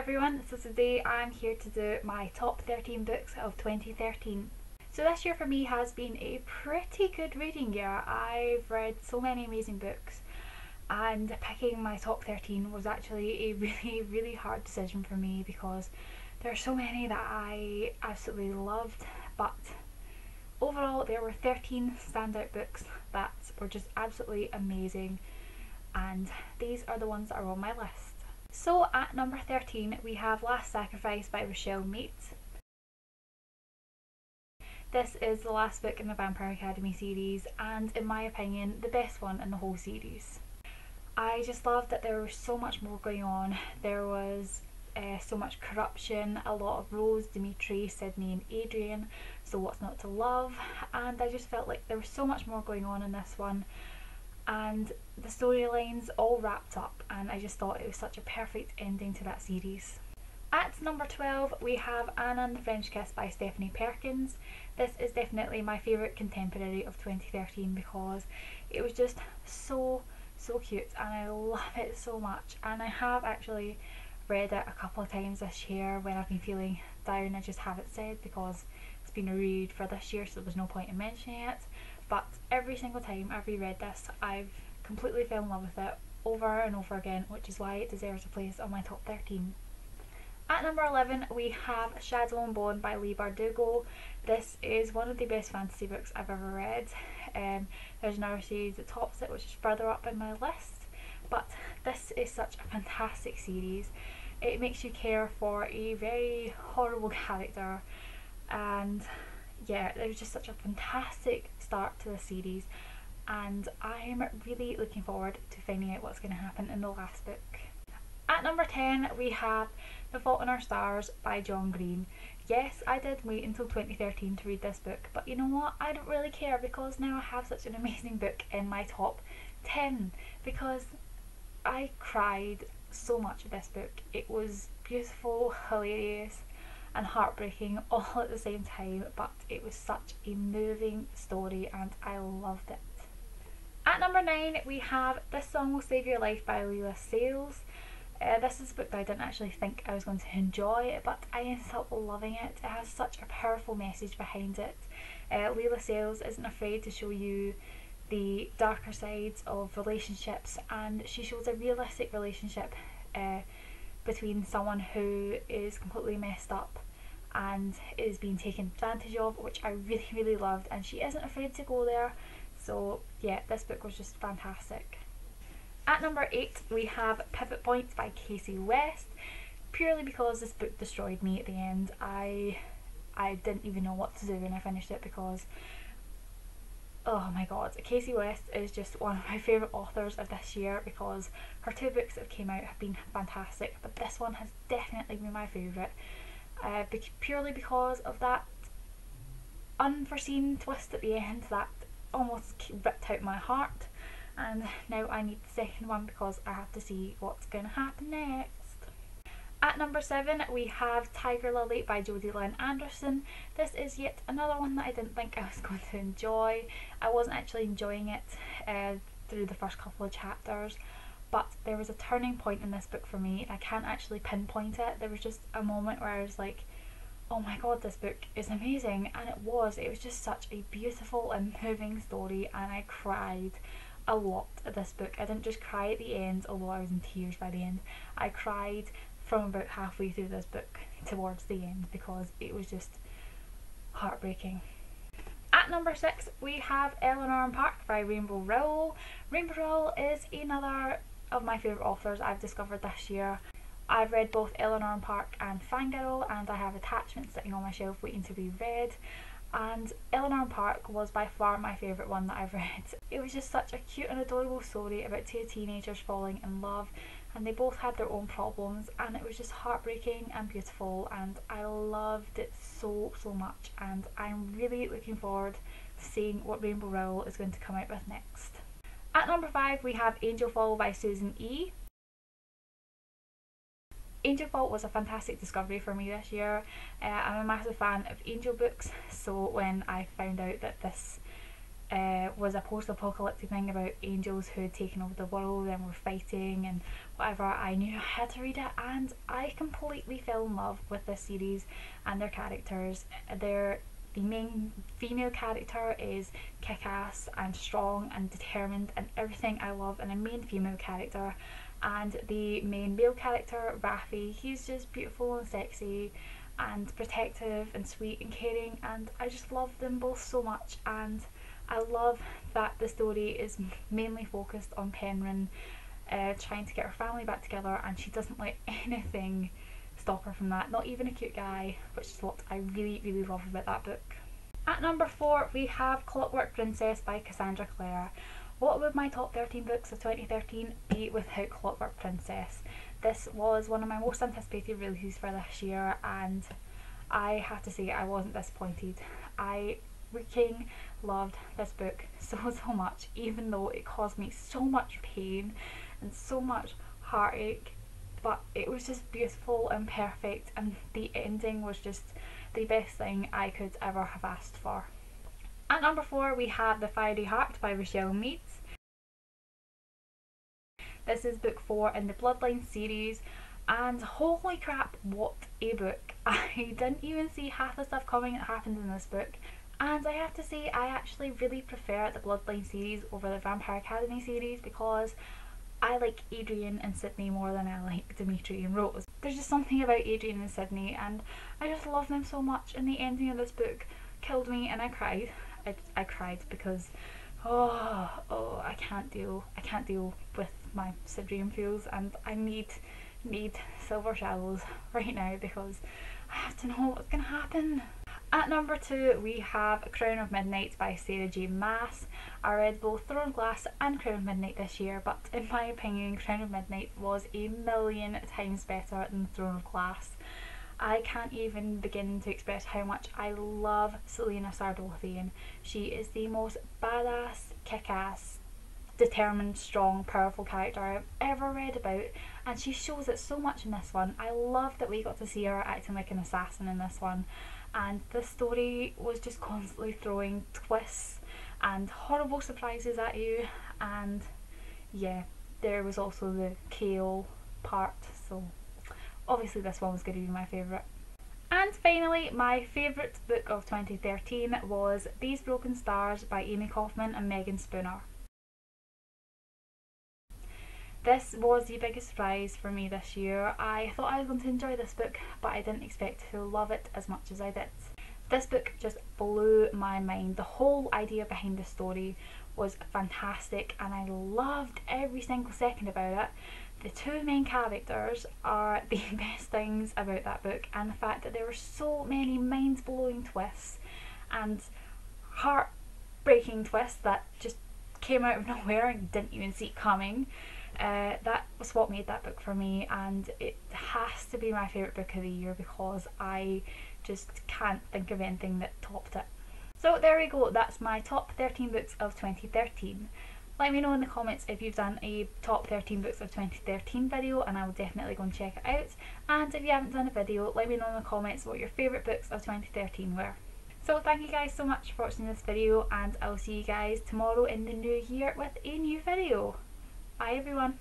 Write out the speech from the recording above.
everyone, so today I'm here to do my top 13 books of 2013. So this year for me has been a pretty good reading year. I've read so many amazing books and picking my top 13 was actually a really hard decision for me because there are so many that I absolutely loved, but overall there were 13 standout books that were just absolutely amazing, and these are the ones that are on my list. So at number 13 we have Last Sacrifice by Richelle Mate. This is the last book in the Vampire Academy series and in my opinion the best one in the whole series. I just loved that there was so much more going on. There was so much corruption, a lot of Rose, Dimitri, Sydney and Adrian, so what's not to love, and I just felt like there was so much more going on in this one, and the storylines all wrapped up, and I just thought it was such a perfect ending to that series. At number 12 we have Anna and the French Kiss by Stephanie Perkins. This is definitely my favourite contemporary of 2013 because it was just so cute and I love it so much, and I have actually read it a couple of times this year when I've been feeling down. I just haven't said because it's been a read for this year, so there's no point in mentioning it, but every single time I've reread this I've completely fell in love with it over and over again, which is why it deserves a place on my top 13. At number 11 we have Shadow and Bone by Leigh Bardugo. This is one of the best fantasy books I've ever read. There's another series that tops it which is further up in my list, but this is such a fantastic series. It makes you care for a very horrible character, and yeah, there's just such a fantastic start to the series, and I'm really looking forward to finding out what's going to happen in the last book. At number 10 we have The Fault in Our Stars by John Green. Yes, I did wait until 2013 to read this book, but you know what, I don't really care because now I have such an amazing book in my top 10 because I cried so much with this book. It was beautiful, hilarious and heartbreaking all at the same time, but it was such a moving story and I loved it. At number 9 we have This Song Will Save Your Life by Leila Sales. This is a book that I didn't actually think I was going to enjoy, but I ended up loving it. It has such a powerful message behind it. Leila Sales isn't afraid to show you the darker sides of relationships, and she shows a realistic relationship between someone who is completely messed up and is being taken advantage of, which I really loved, and she isn't afraid to go there. So yeah, this book was just fantastic. At number 8 we have Pivot Point by Casey West. Purely because this book destroyed me at the end. I didn't even know what to do when I finished it because oh my god, Casey West is just one of my favourite authors of this year because her two books that came out have been fantastic, but this one has definitely been my favourite purely because of that unforeseen twist at the end that almost ripped out my heart. And now I need the second one because I have to see what's going to happen next. At number 7 we have Tiger Lily by Jodi Lynn Anderson. This is yet another one that I didn't think I was going to enjoy. I wasn't actually enjoying it through the first couple of chapters, but there was a turning point in this book for me. I can't actually pinpoint it. There was just a moment where I was like, oh my god, this book is amazing, and it was just such a beautiful and moving story, and I cried a lot at this book. I didn't just cry at the end, although I was in tears by the end. I cried from about halfway through this book towards the end because it was just heartbreaking. At number 6 we have Eleanor and Park by Rainbow Rowell. Rainbow Rowell is another of my favourite authors I've discovered this year. I've read both Eleanor and Park and Fangirl, and I have attachments sitting on my shelf waiting to be read, and Eleanor and Park was by far my favourite one that I've read. It was just such a cute and adorable story about two teenagers falling in love, and they both had their own problems, and it was just heartbreaking and beautiful, and I loved it so much, and I'm really looking forward to seeing what Rainbow Rowell is going to come out with next. At number 5 we have Angel Fall by Susan E. Angel Fault was a fantastic discovery for me this year. I'm a massive fan of angel books, so when I found out that this was a post-apocalyptic thing about angels who had taken over the world and were fighting and whatever, I knew I had to read it, and I completely fell in love with this series and their characters. The main female character is kick-ass and strong and determined and everything I love in a main female character, and the main male character, Raffi, he's just beautiful and sexy and protective and sweet and caring, and I just love them both so much. And I love that the story is mainly focused on Penryn trying to get her family back together, and she doesn't let anything stop her from that, not even a cute guy, which is what I really love about that book. At number 4 we have Clockwork Princess by Cassandra Clare. What would my top 13 books of 2013 be without Clockwork Princess? This was one of my most anticipated releases for this year, and I have to say I wasn't disappointed. I freaking loved this book so much, even though it caused me so much pain and so much heartache, but it was just beautiful and perfect, and the ending was just the best thing I could ever have asked for. At number 4 we have The Fiery Heart by Rochelle Meads. This is book 4 in the Bloodline series, and holy crap, what a book. I didn't even see half the stuff coming that happens in this book, and I have to say I actually really prefer the Bloodline series over the Vampire Academy series, because I like Adrian and Sydney more than I like Dimitri and Rose. There's just something about Adrian and Sydney, and I just love them so much, and the ending of this book killed me, and I cried. I cried because I can't deal with my Sidrian feels, and I need Silver Shadows right now because I have to know what's gonna happen. At number 2 we have Crown of Midnight by Sarah J Maas. I read both Throne of Glass and Crown of Midnight this year, but in my opinion Crown of Midnight was a million times better than Throne of Glass. I can't even begin to express how much I love Selena Sardothian. She is the most badass, kick-ass, determined, strong, powerful character I've ever read about, and she shows it so much in this one. I love that we got to see her acting like an assassin in this one, and this story was just constantly throwing twists and horrible surprises at you, and yeah, there was also the Chaol part, so obviously this one was going to be my favourite. And finally, my favourite book of 2013 was These Broken Stars by Amy Kaufman and Megan Spooner. This was the biggest surprise for me this year. I thought I was going to enjoy this book, but I didn't expect to love it as much as I did. This book just blew my mind. The whole idea behind the story was fantastic, and I loved every single second about it. The two main characters are the best things about that book, and the fact that there were so many mind-blowing twists and heart-breaking twists that just came out of nowhere and didn't even see it coming. That was what made that book for me, and it has to be my favourite book of the year because I just can't think of anything that topped it. So there we go, that's my top 13 books of 2013. Let me know in the comments if you've done a top 13 books of 2013 video, and I will definitely go and check it out. And if you haven't done a video, let me know in the comments what your favourite books of 2013 were. So thank you guys so much for watching this video, and I'll see you guys tomorrow in the new year with a new video. Bye everyone.